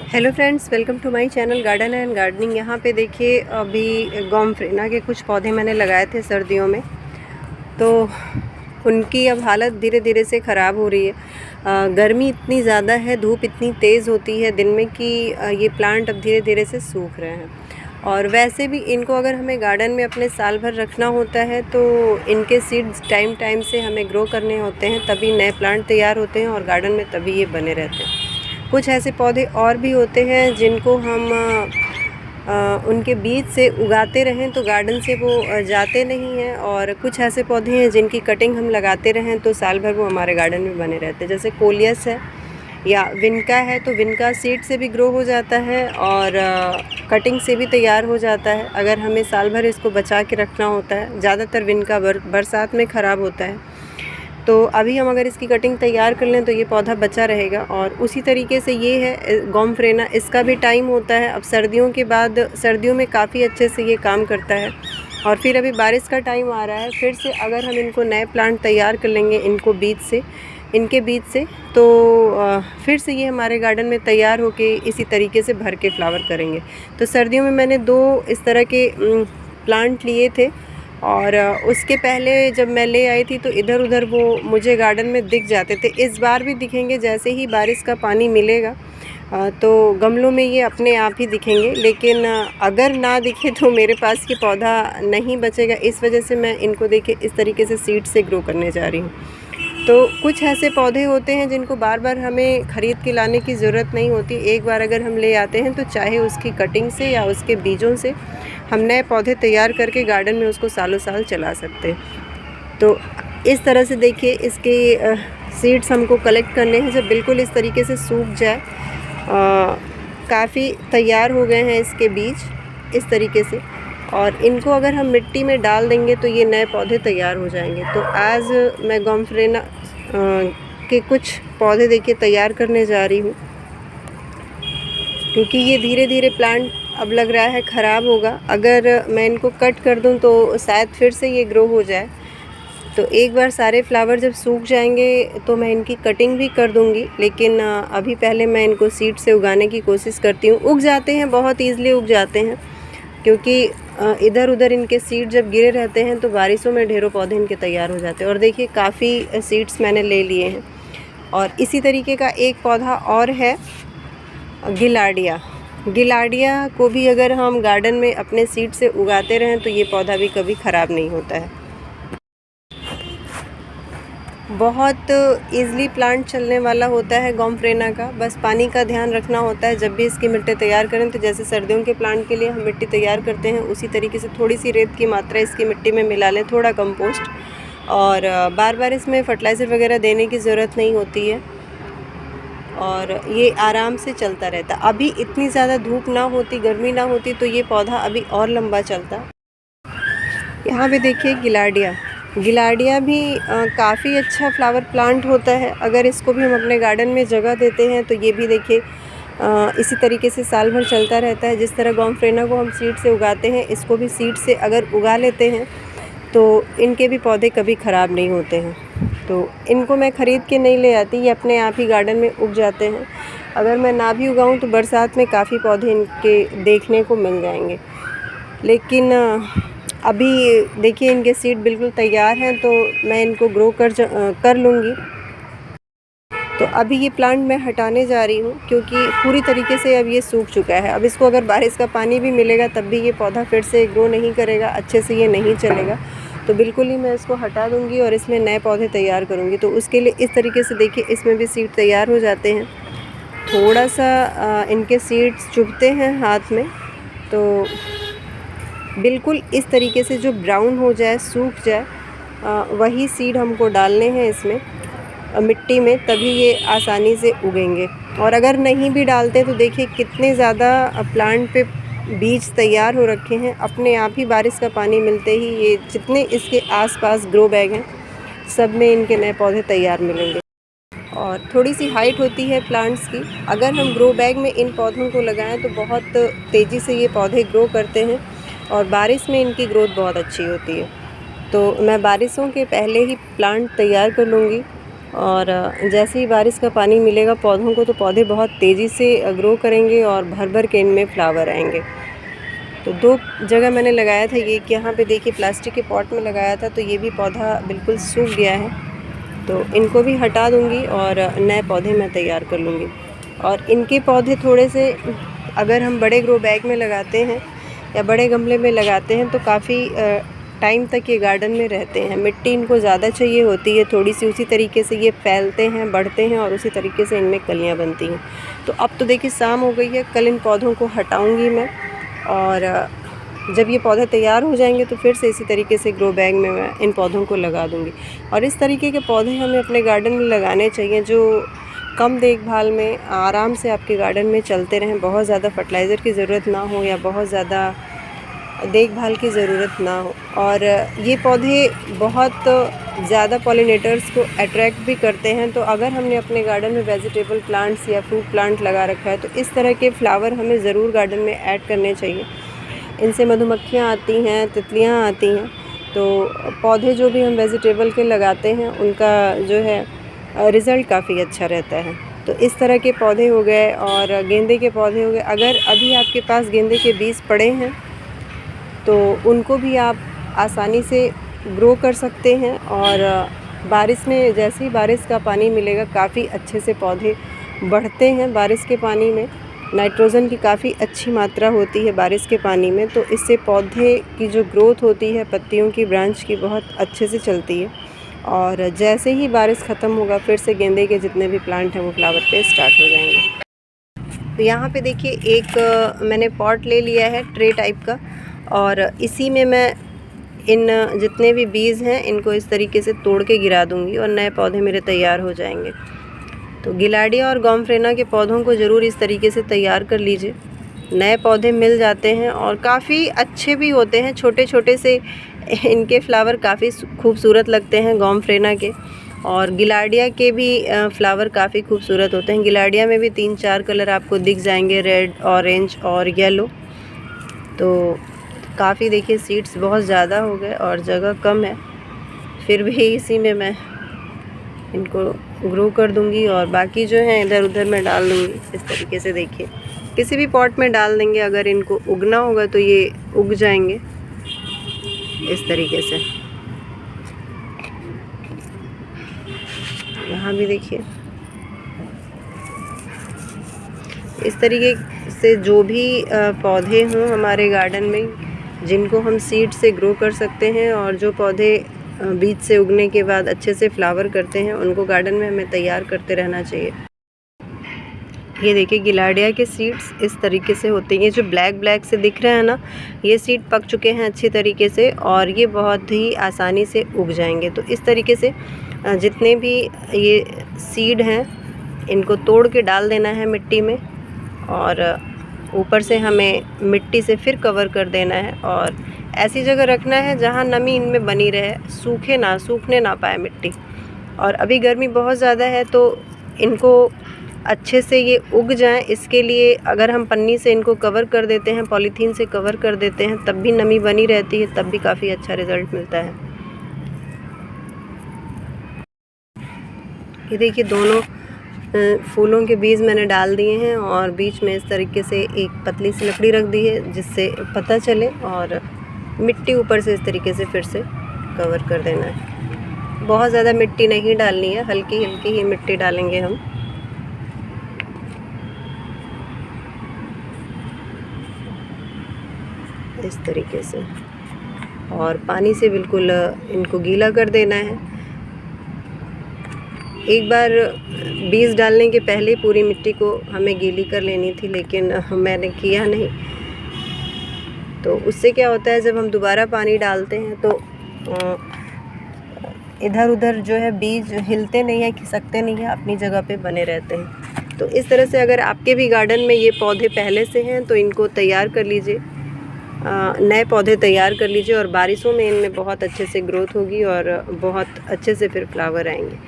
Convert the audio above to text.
Hello friends, welcome to my channel garden and gardening. यहाँ पे देखिए अभी गोम्फ्रेना के कुछ पौधे मैंने लगाए थे सर्दियों में, तो उनकी अब हालत धीरे धीरे से ख़राब हो रही है। गर्मी इतनी ज़्यादा है, धूप इतनी तेज़ होती है दिन में कि ये प्लांट अब धीरे धीरे से सूख रहे हैं। और वैसे भी इनको अगर हमें गार्डन में अपने साल भर रखना होता है तो इनके सीड्स टाइम टाइम से हमें ग्रो करने होते हैं, तभी नए प्लांट तैयार होते हैं और गार्डन में तभी ये बने रहते हैं। कुछ ऐसे पौधे और भी होते हैं जिनको हम उनके बीज से उगाते रहें तो गार्डन से वो जाते नहीं हैं, और कुछ ऐसे पौधे हैं जिनकी कटिंग हम लगाते रहें तो साल भर वो हमारे गार्डन में बने रहते हैं। जैसे कोलियस है या विनका है, तो विनका सीड से भी ग्रो हो जाता है और कटिंग से भी तैयार हो जाता है। अगर हमें साल भर इसको बचा के रखना होता है, ज़्यादातर विनका बरसात में ख़राब होता है, तो अभी हम अगर इसकी कटिंग तैयार कर लें तो ये पौधा बचा रहेगा। और उसी तरीके से ये है गोम्फ्रेना, इसका भी टाइम होता है। अब सर्दियों के बाद, सर्दियों में काफ़ी अच्छे से ये काम करता है, और फिर अभी बारिश का टाइम आ रहा है, फिर से अगर हम इनको नए प्लांट तैयार कर लेंगे इनके बीज से तो फिर से ये हमारे गार्डन में तैयार होके इसी तरीके से भर के फ्लावर करेंगे। तो सर्दियों में मैंने 2 इस तरह के प्लांट लिए थे, और उसके पहले जब मैं ले आई थी तो इधर उधर वो मुझे गार्डन में दिख जाते थे। इस बार भी दिखेंगे, जैसे ही बारिश का पानी मिलेगा तो गमलों में ये अपने आप ही दिखेंगे। लेकिन अगर ना दिखे तो मेरे पास ये पौधा नहीं बचेगा, इस वजह से मैं इनको देखिए इस तरीके से सीड से ग्रो करने जा रही हूँ। तो कुछ ऐसे पौधे होते हैं जिनको बार बार हमें ख़रीद के लाने की ज़रूरत नहीं होती। एक बार अगर हम ले आते हैं तो चाहे उसकी कटिंग से या उसके बीजों से हम नए पौधे तैयार करके गार्डन में उसको सालों साल चला सकते हैं। तो इस तरह से देखिए इसके सीड्स हमको कलेक्ट करने हैं जब बिल्कुल इस तरीके से सूख जाए। काफ़ी तैयार हो गए हैं इसके बीज इस तरीके से, और इनको अगर हम मिट्टी में डाल देंगे तो ये नए पौधे तैयार हो जाएंगे। तो आज मैं गोम्फ्रेना के कुछ पौधे देखिए तैयार करने जा रही हूँ, क्योंकि ये धीरे धीरे प्लांट अब लग रहा है ख़राब होगा। अगर मैं इनको कट कर दूं तो शायद फिर से ये ग्रो हो जाए। तो एक बार सारे फ्लावर जब सूख जाएंगे तो मैं इनकी कटिंग भी कर दूंगी, लेकिन अभी पहले मैं इनको सीड से उगाने की कोशिश करती हूँ। उग जाते हैं, बहुत ईज़िली उग जाते हैं, क्योंकि इधर उधर इनके सीड जब गिरे रहते हैं तो बारिशों में ढेरों पौधे इनके तैयार हो जाते हैं। और देखिए काफ़ी सीड्स मैंने ले लिए हैं। और इसी तरीके का एक पौधा और है गिलाडिया को भी अगर हम गार्डन में अपने सीड से उगाते रहें तो ये पौधा भी कभी ख़राब नहीं होता है। बहुत ईज़िली प्लांट चलने वाला होता है गोम्फ्रेना का, बस पानी का ध्यान रखना होता है। जब भी इसकी मिट्टी तैयार करें तो जैसे सर्दियों के प्लांट के लिए हम मिट्टी तैयार करते हैं, उसी तरीके से थोड़ी सी रेत की मात्रा इसकी मिट्टी में मिला लें, थोड़ा कंपोस्ट, और बार बार इसमें फर्टिलाइज़र वगैरह देने की ज़रूरत नहीं होती है, और ये आराम से चलता रहता। अभी इतनी ज़्यादा धूप ना होती, गर्मी ना होती तो ये पौधा अभी और लंबा चलता। यहाँ पे देखिए गिलाडिया भी काफ़ी अच्छा फ्लावर प्लांट होता है। अगर इसको भी हम अपने गार्डन में जगह देते हैं तो ये भी देखिए इसी तरीके से साल भर चलता रहता है। जिस तरह गोम्फ्रेना को हम सीड से उगाते हैं, इसको भी सीड से अगर उगा लेते हैं तो इनके भी पौधे कभी ख़राब नहीं होते हैं। तो इनको मैं ख़रीद के नहीं ले आती, ये अपने आप ही गार्डन में उग जाते हैं। अगर मैं ना भी उगाऊं तो बरसात में काफ़ी पौधे इनके देखने को मिल जाएंगे। लेकिन अभी देखिए इनके सीड बिल्कुल तैयार हैं, तो मैं इनको ग्रो कर लूँगी। तो अभी ये प्लांट मैं हटाने जा रही हूँ, क्योंकि पूरी तरीके से अब ये सूख चुका है। अब इसको अगर बारिश का पानी भी मिलेगा तब भी ये पौधा फिर से ग्रो नहीं करेगा, अच्छे से ये नहीं चलेगा। तो बिल्कुल ही मैं इसको हटा दूँगी और इसमें नए पौधे तैयार करूँगी। तो उसके लिए इस तरीके से देखिए इसमें भी सीड तैयार हो जाते हैं। थोड़ा सा इनके सीड्स चुभते हैं हाथ में, तो बिल्कुल इस तरीके से जो ब्राउन हो जाए, सूख जाए, वही सीड हमको डालने हैं इसमें मिट्टी में, तभी ये आसानी से उगेंगे। और अगर नहीं भी डालते तो देखिए कितने ज़्यादा प्लांट पे बीज तैयार हो रखे हैं। अपने आप ही बारिश का पानी मिलते ही ये जितने इसके आसपास ग्रो बैग हैं सब में इनके नए पौधे तैयार मिलेंगे। और थोड़ी सी हाइट होती है प्लांट्स की, अगर हम ग्रो बैग में इन पौधों को लगाएं तो बहुत तेज़ी से ये पौधे ग्रो करते हैं, और बारिश में इनकी ग्रोथ बहुत अच्छी होती है। तो मैं बारिशों के पहले ही प्लांट तैयार कर लूँगी। और जैसे ही बारिश का पानी मिलेगा पौधों को तो पौधे बहुत तेज़ी से ग्रो करेंगे और भर भर के इनमें फ्लावर आएंगे। तो 2 जगह मैंने लगाया था ये, कि यहाँ पे देखिए प्लास्टिक के पॉट में लगाया था तो ये भी पौधा बिल्कुल सूख गया है, तो इनको भी हटा दूँगी और नए पौधे मैं तैयार कर लूँगी। और इनके पौधे थोड़े से अगर हम बड़े ग्रो बैग में लगाते हैं या बड़े गमले में लगाते हैं तो काफ़ी टाइम तक ये गार्डन में रहते हैं। मिट्टी इनको ज़्यादा चाहिए होती है थोड़ी सी, उसी तरीके से ये फैलते हैं, बढ़ते हैं और उसी तरीके से इनमें कलियाँ बनती हैं। तो अब तो देखिए शाम हो गई है, कल इन पौधों को हटाऊँगी मैं और जब ये पौधे तैयार हो जाएंगे तो फिर से इसी तरीके से ग्रो बैग में मैं इन पौधों को लगा दूँगी। और इस तरीके के पौधे हमें अपने गार्डन में लगाने चाहिए जो कम देखभाल में आराम से आपके गार्डन में चलते रहें, बहुत ज़्यादा फर्टिलाइज़र की ज़रूरत ना हो या बहुत ज़्यादा देखभाल की ज़रूरत ना हो। और ये पौधे बहुत ज़्यादा पॉलिनेटर्स को अट्रैक्ट भी करते हैं, तो अगर हमने अपने गार्डन में वेजिटेबल प्लांट्स या फ्रूट प्लांट लगा रखा है तो इस तरह के फ्लावर हमें ज़रूर गार्डन में ऐड करने चाहिए। इनसे मधुमक्खियाँ आती हैं, तितलियाँ आती हैं, तो पौधे जो भी हम वेजिटेबल के लगाते हैं उनका जो है रिज़ल्ट काफ़ी अच्छा रहता है। तो इस तरह के पौधे हो गए और गेंदे के पौधे हो गए। अगर अभी आपके पास गेंदे के बीज पड़े हैं तो उनको भी आप आसानी से ग्रो कर सकते हैं और बारिश में जैसे ही बारिश का पानी मिलेगा काफ़ी अच्छे से पौधे बढ़ते हैं। बारिश के पानी में नाइट्रोजन की काफ़ी अच्छी मात्रा होती है बारिश के पानी में, तो इससे पौधे की जो ग्रोथ होती है पत्तियों की, ब्रांच की, बहुत अच्छे से चलती है। और जैसे ही बारिश ख़त्म होगा फिर से गेंदे के जितने भी प्लांट हैं वो फ्लावर पे स्टार्ट हो जाएंगे। तो यहाँ पे देखिए एक मैंने पॉट ले लिया है ट्रे टाइप का और इसी में मैं इन जितने भी बीज हैं इनको इस तरीके से तोड़ के गिरा दूंगी और नए पौधे मेरे तैयार हो जाएंगे। तो गिलाडिया और गॉम्फ्रेना के पौधों को ज़रूर इस तरीके से तैयार कर लीजिए, नए पौधे मिल जाते हैं और काफ़ी अच्छे भी होते हैं। छोटे छोटे से इनके फ्लावर काफ़ी खूबसूरत लगते हैं गॉम्फ्रेना के, और गिलाडिया के भी फ्लावर काफ़ी खूबसूरत होते हैं। गिलाडिया में भी 3-4 कलर आपको दिख जाएंगे, रेड, ऑरेंज और येलो। तो काफ़ी देखिए सीड्स बहुत ज़्यादा हो गए और जगह कम है, फिर भी इसी में मैं इनको ग्रो कर दूंगी और बाकी जो है इधर उधर मैं डाल दूंगी। इस तरीके से देखिए किसी भी पॉट में डाल देंगे, अगर इनको उगना होगा तो ये उग जाएंगे इस तरीके से। यहाँ भी देखिए इस तरीके से जो भी पौधे हों हमारे गार्डन में जिनको हम सीड से ग्रो कर सकते हैं और जो पौधे बीज से उगने के बाद अच्छे से फ्लावर करते हैं उनको गार्डन में हमें तैयार करते रहना चाहिए। ये देखिए गिलाडिया के सीड्स इस तरीके से होते हैं, ये जो ब्लैक ब्लैक से दिख रहे हैं ना, ये सीड पक चुके हैं अच्छी तरीके से और ये बहुत ही आसानी से उग जाएंगे। तो इस तरीके से जितने भी ये सीड हैं इनको तोड़ के डाल देना है मिट्टी में और ऊपर से हमें मिट्टी से फिर कवर कर देना है और ऐसी जगह रखना है जहाँ नमी इनमें बनी रहे, सूखने ना पाए मिट्टी। और अभी गर्मी बहुत ज़्यादा है तो इनको अच्छे से ये उग जाएं, इसके लिए अगर हम पन्नी से इनको कवर कर देते हैं, पॉलीथीन से कवर कर देते हैं, तब भी नमी बनी रहती है, तब भी काफ़ी अच्छा रिज़ल्ट मिलता है। ये देखिए दोनों फूलों के बीज मैंने डाल दिए हैं और बीच में इस तरीके से एक पतली सी लकड़ी रख दी है जिससे पता चले, और मिट्टी ऊपर से इस तरीके से फिर से कवर कर देना है। बहुत ज़्यादा मिट्टी नहीं डालनी है, हल्की हल्की ही मिट्टी डालेंगे हम। इस तरीके से, और पानी से बिल्कुल इनको गीला कर देना है। एक बार बीज डालने के पहले पूरी मिट्टी को हमें गीली कर लेनी थी, लेकिन मैंने किया नहीं। तो उससे क्या होता है, जब हम दोबारा पानी डालते हैं तो इधर उधर जो है बीज हिलते नहीं है, खिसकते नहीं है, अपनी जगह पे बने रहते हैं। तो इस तरह से अगर आपके भी गार्डन में ये पौधे पहले से हैं तो इनको तैयार कर लीजिए, नए पौधे तैयार कर लीजिए और बारिशों में इनमें बहुत अच्छे से ग्रोथ होगी और बहुत अच्छे से फिर फ्लावर आएंगे।